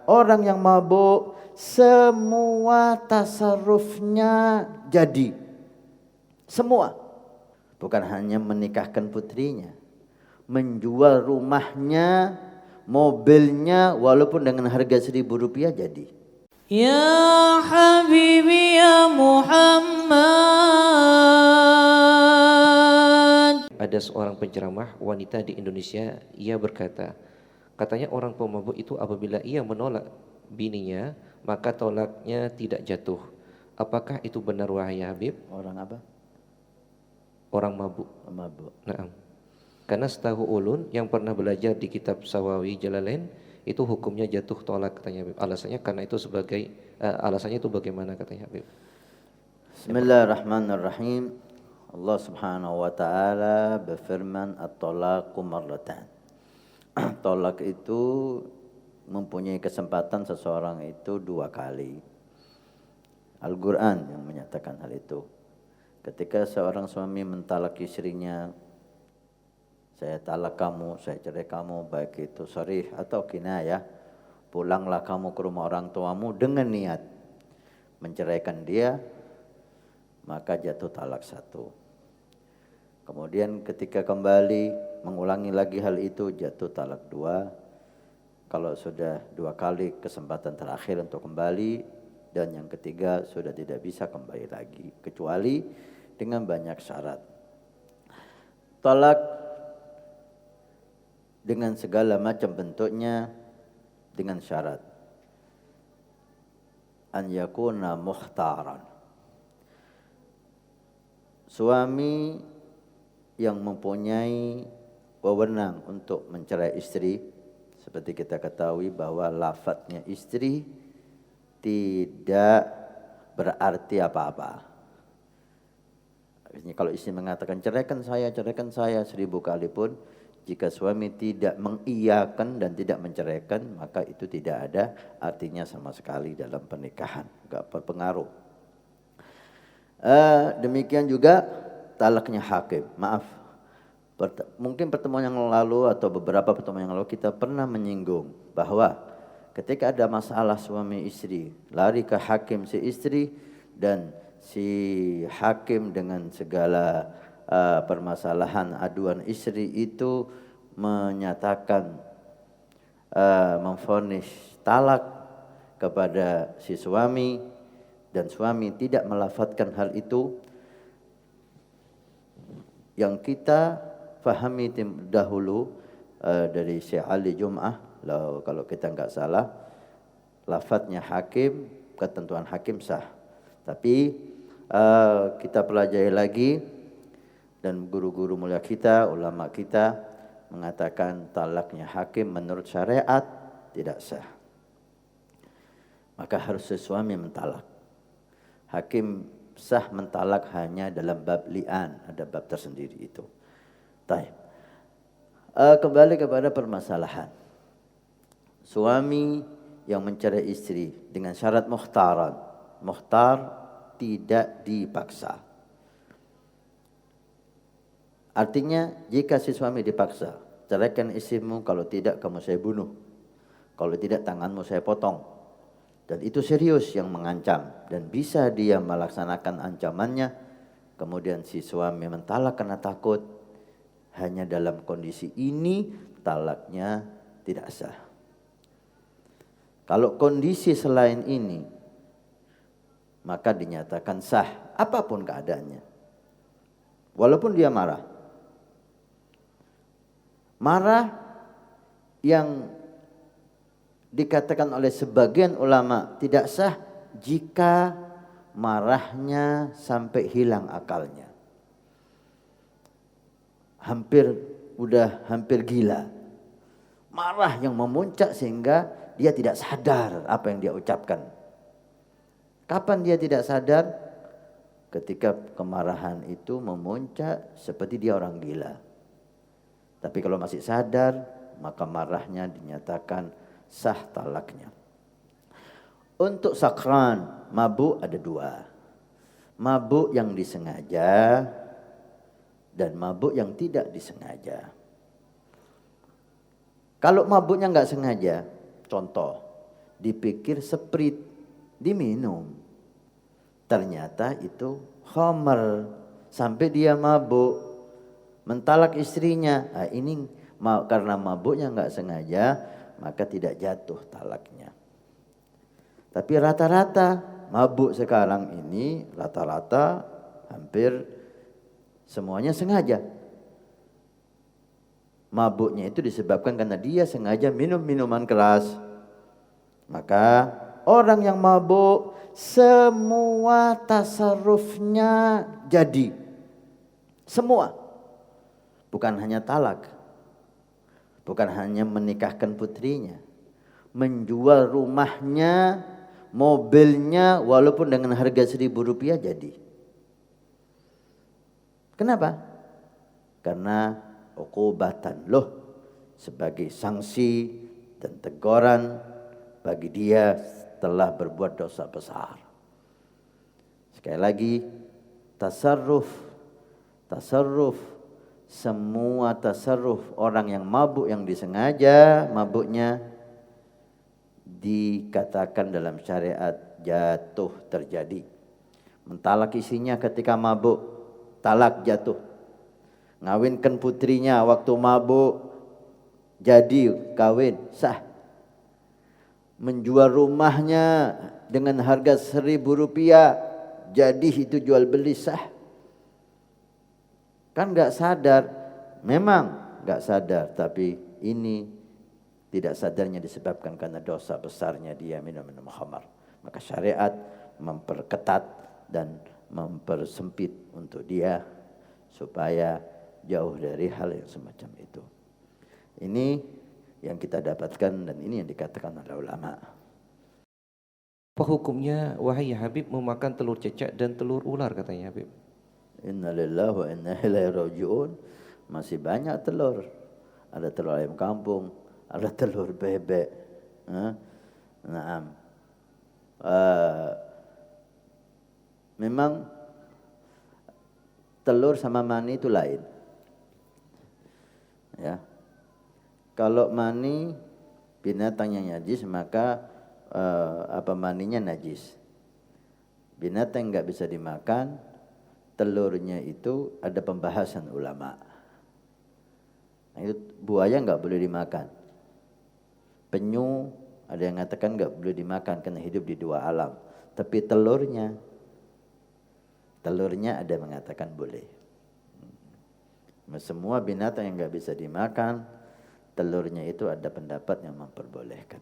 orang yang mabuk semua tasarrufnya jadi. Semua. Bukan hanya menikahkan putrinya, menjual rumahnya, mobilnya walaupun dengan harga Rp1.000 jadi. Ya Habibi ya Muhammad. Ada seorang penceramah wanita di Indonesia, ia berkata, katanya orang pemabuk itu apabila ia menolak bininya, maka tolaknya tidak jatuh. Apakah itu benar wahai Habib? Orang apa? Orang mabuk. Mabuk. Nah, karena setahu ulun yang pernah belajar di kitab Sawawi Jalalain, itu hukumnya jatuh tolak katanya Habib. Alasannya karena itu sebagai alasannya itu bagaimana katanya Habib? Bismillahirrahmanirrahim. Allah Subhanahu wa taala berfirman at-talaqu marratan. Tolak itu mempunyai kesempatan seseorang itu 2 kali. Al-Qur'an yang menyatakan hal itu. Ketika seorang suami mentalak istrinya, saya talak kamu, saya cerai kamu, baik itu sharih atau kinayah, pulanglah kamu ke rumah orang tuamu dengan niat menceraikan dia, maka jatuh talak 1. Kemudian ketika kembali mengulangi lagi hal itu, jatuh talak 2. Kalau sudah 2 kali kesempatan terakhir untuk kembali, dan yang ketiga sudah tidak bisa kembali lagi, kecuali dengan banyak syarat. Talak dengan segala macam bentuknya dengan syarat an yakuna mukhtaran. Suami yang mempunyai wewenang untuk mencerai istri, seperti kita ketahui bahwa lafadznya istri tidak berarti apa-apa. Kalau istri mengatakan ceraikan saya 1000 kali pun, jika suami tidak mengiyakan dan tidak menceraikan, maka itu tidak ada artinya sama sekali dalam pernikahan, enggak berpengaruh. Demikian juga talaknya hakim. Maaf, mungkin pertemuan yang lalu atau beberapa pertemuan yang lalu kita pernah menyinggung bahwa ketika ada masalah suami istri, lari ke hakim si istri, dan si hakim dengan segala permasalahan aduan istri itu menyatakan memvonis talak kepada si suami, dan suami tidak melafadzkan hal itu, yang kita fahami dahulu dari Syekh Ali Jum'ah, kalau kita enggak salah, lafadznya hakim, ketentuan hakim sah. Tapi kita pelajari lagi, dan guru-guru mulia kita, ulama kita mengatakan talaknya hakim menurut syariat tidak sah. Maka harus suami mentalak. Hakim sah mentalak hanya dalam bab li'an, ada bab tersendiri itu. Baik. Kembali kepada permasalahan. Suami yang mencerai istri dengan syarat mukhtaran. Mukhtar tidak dipaksa. Artinya jika si suami dipaksa, ceraikan istrimu, kalau tidak kamu saya bunuh, kalau tidak tanganmu saya potong, dan itu serius yang mengancam, dan bisa dia melaksanakan ancamannya, kemudian si suami mentalak karena takut, hanya dalam kondisi ini talaknya tidak sah. Kalau kondisi selain ini, maka dinyatakan sah apapun keadaannya. Walaupun dia marah. Marah yang dikatakan oleh sebagian ulama tidak sah jika marahnya sampai hilang akalnya. Hampir gila. Marah yang memuncak sehingga dia tidak sadar apa yang dia ucapkan. Kapan dia tidak sadar? Ketika kemarahan itu memuncak seperti dia orang gila. Tapi kalau masih sadar, maka marahnya dinyatakan sah talaknya. Untuk sakran, mabuk ada 2. Mabuk yang disengaja dan mabuk yang tidak disengaja. Kalau mabuknya enggak sengaja, contoh, dipikir Sprite, diminum. Ternyata itu khamr, sampai dia mabuk, mentalak istrinya. Nah, ini karena mabuknya nggak sengaja, maka tidak jatuh talaknya. Tapi rata-rata mabuk sekarang ini, rata-rata hampir semuanya sengaja. Mabuknya itu disebabkan karena dia sengaja minum minuman keras. Maka orang yang mabuk semua tasarrufnya jadi. Semua. Bukan hanya talak. Bukan hanya menikahkan putrinya. Menjual rumahnya, mobilnya walaupun dengan harga Rp1.000 jadi. Kenapa? Karena uqubatan loh, sebagai sanksi dan teguran bagi dia telah berbuat dosa besar. Sekali lagi, tasarruf, semua tasarruf orang yang mabuk, yang disengaja mabuknya, dikatakan dalam syariat jatuh terjadi. Mentalak isinya ketika mabuk, talak jatuh. Ngawinkan putrinya waktu mabuk, jadi kawin, sah. Menjual rumahnya dengan harga Rp1.000, jadi itu jual beli, sah. Kan gak sadar, memang gak sadar, tapi ini tidak sadarnya disebabkan karena dosa besarnya dia minum khamar. Maka syariat memperketat dan mempersempit untuk dia supaya jauh dari hal yang semacam itu. Ini yang kita dapatkan dan ini yang dikatakan oleh ulama. Apa hukumnya wahai Habib memakan telur cecak dan telur ular katanya Habib? Inna lillahi wa inna ilaihi raji'un. Masih banyak telur. Ada telur ayam kampung, ada telur bebek. Naam. Memang telur sama mani itu lain. Ya. Kalau mani binatang yang najis, maka maninya najis. Binatang yang enggak bisa dimakan, telurnya itu ada pembahasan ulama. Nah, itu buaya enggak boleh dimakan. Penyu ada yang mengatakan enggak boleh dimakan karena hidup di dua alam. Tapi telurnya ada yang mengatakan boleh. Semua binatang yang enggak bisa dimakan, telurnya itu ada pendapat yang memperbolehkan.